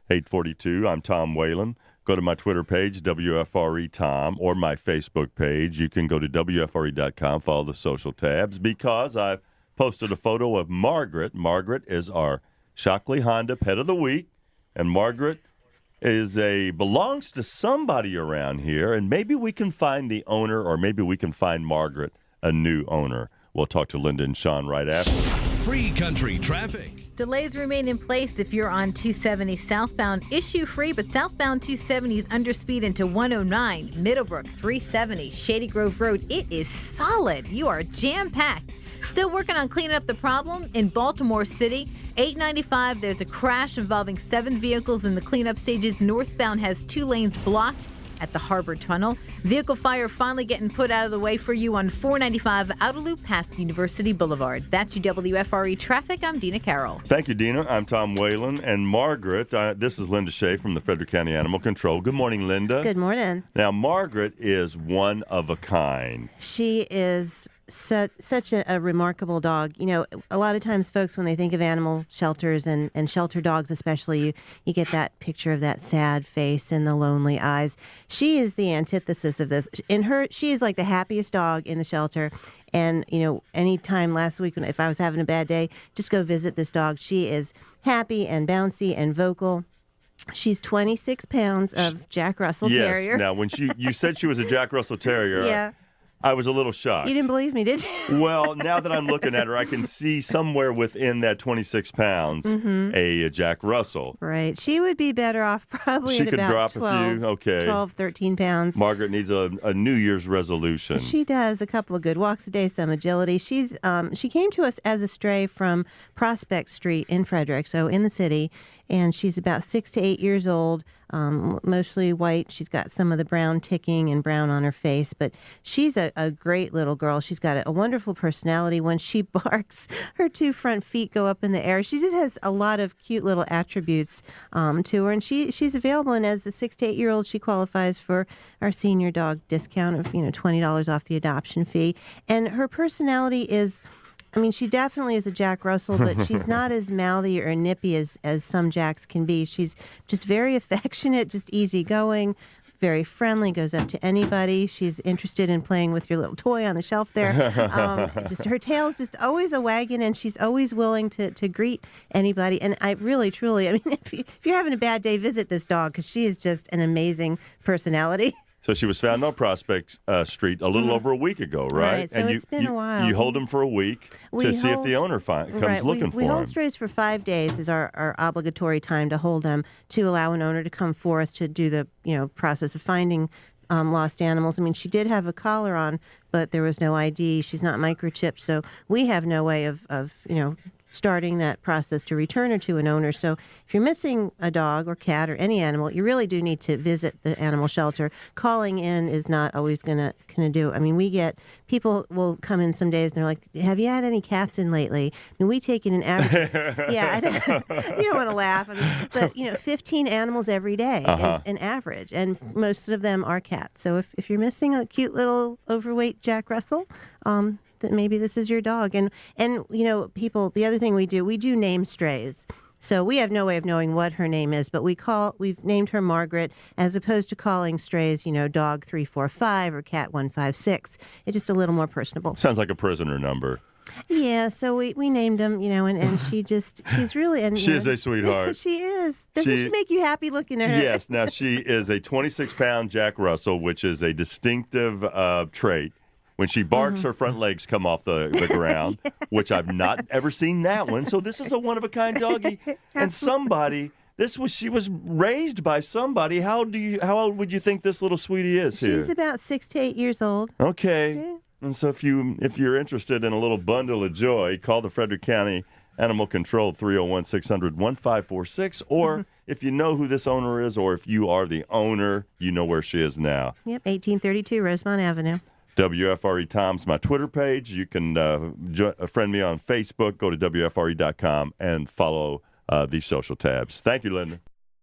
842. I'm Tom Whalen. Go to my Twitter page, WFRE Tom, or my Facebook page. You can go to WFRE.com, follow the social tabs, because I've posted a photo of Margaret. Margaret is our Shockley Honda Pet of the Week, and Margaret belongs to somebody around here, and maybe we can find the owner, or maybe we can find Margaret a new owner. We'll talk to Linda and Sean right after. Free country traffic. Delays remain in place if you're on 270 southbound, issue-free, but southbound 270 is underspeed into 109, Middlebrook 370, Shady Grove Road. It is solid. You are jam-packed. Still working on cleaning up the problem in Baltimore City. 895, there's a crash involving 7 vehicles in the cleanup stages. Northbound has 2 lanes blocked at the Harbor Tunnel. Vehicle fire finally getting put out of the way for you on 495 Outer Loop past University Boulevard. That's your WFRE traffic. I'm Dina Carroll. Thank you, Dina. I'm Tom Whalen. And Margaret, this is Linda Shea from the Frederick County Animal Control. Good morning, Linda. Good morning. Now, Margaret is one of a kind. She is such a remarkable dog. You know, a lot of times folks, when they think of animal shelters and shelter dogs especially, you get that picture of that sad face and the lonely eyes. She is the antithesis of this. She is like the happiest dog in the shelter. And, you know, anytime last week, if I was having a bad day, just go visit this dog. She is happy and bouncy and vocal. She's 26 pounds of Jack Russell Terrier. Yes. Now, when you said she was a Jack Russell Terrier, yeah. I was a little shocked. You didn't believe me, did you? Well, now that I'm looking at her, I can see somewhere within that 26 pounds a Jack Russell. Right. She would be better off probably at about 12, 13 pounds. Margaret needs a New Year's resolution. She does. A couple of good walks a day, some agility. She came to us as a stray from Prospect Street in Frederick, so in the city, and she's about 6 to 8 years old, mostly white. She's got some of the brown ticking and brown on her face, but she's a great little girl. She's got a wonderful personality. When she barks, her 2 front feet go up in the air. She just has a lot of cute little attributes to her, and she's available. And as a 6 to 8 year old, she qualifies for our senior dog discount of $20 off the adoption fee. And her personality is, I mean, she definitely is a Jack Russell, but she's not as mouthy or nippy as some Jacks can be. She's just very affectionate, just easygoing, very friendly, goes up to anybody. She's interested in playing with your little toy on the shelf there. Just her tail's just always a wagging, and she's always willing to greet anybody. And I really, truly, I mean, if you're having a bad day, visit this dog, because she is just an amazing personality. So she was found on Prospect Street a little over a week ago, right? Right, so and it's been a while. You hold them for a week to see if the owner comes looking for them. We hold strays for 5 days is our obligatory time to hold them, to allow an owner to come forth to do the process of finding lost animals. I mean, she did have a collar on, but there was no ID. She's not microchipped, so we have no way of starting that process to return her to an owner. So if you're missing a dog or cat or any animal, you really do need to visit the animal shelter. Calling in is not always gonna do. I mean, we get people will come in some days and they're like, "Have you had any cats in lately?" I mean, we take in an average. Yeah, you don't want to laugh. I mean, but 15 animals every day is an average, and most of them are cats. So if you're missing a cute little overweight Jack Russell, that maybe this is your dog. And people, the other thing we do name strays. So we have no way of knowing what her name is, but we've named her Margaret, as opposed to calling strays, dog 345 or cat 156. It's just a little more personable. Sounds like a prisoner number. Yeah, so we named him, and she's really... And, she is a sweetheart. She is. Doesn't she make you happy looking at her? Yes. Now, she is a 26-pound Jack Russell, which is a distinctive trait. When she barks, her front legs come off the ground, which I've not ever seen that one. So this is a one-of-a-kind doggie. And she was raised by somebody. How old would you think this little sweetie is here? She's about 6 to 8 years old. Okay. Yeah. And so if you're interested in a little bundle of joy, call the Frederick County Animal Control 301-600-1546. Or if you know who this owner is, or if you are the owner, you know where she is now. Yep, 1832 Rosemont Avenue. WFRE Tom's my Twitter page. You can friend me on Facebook. Go to WFRE.com and follow these social tabs. Thank you, Linda.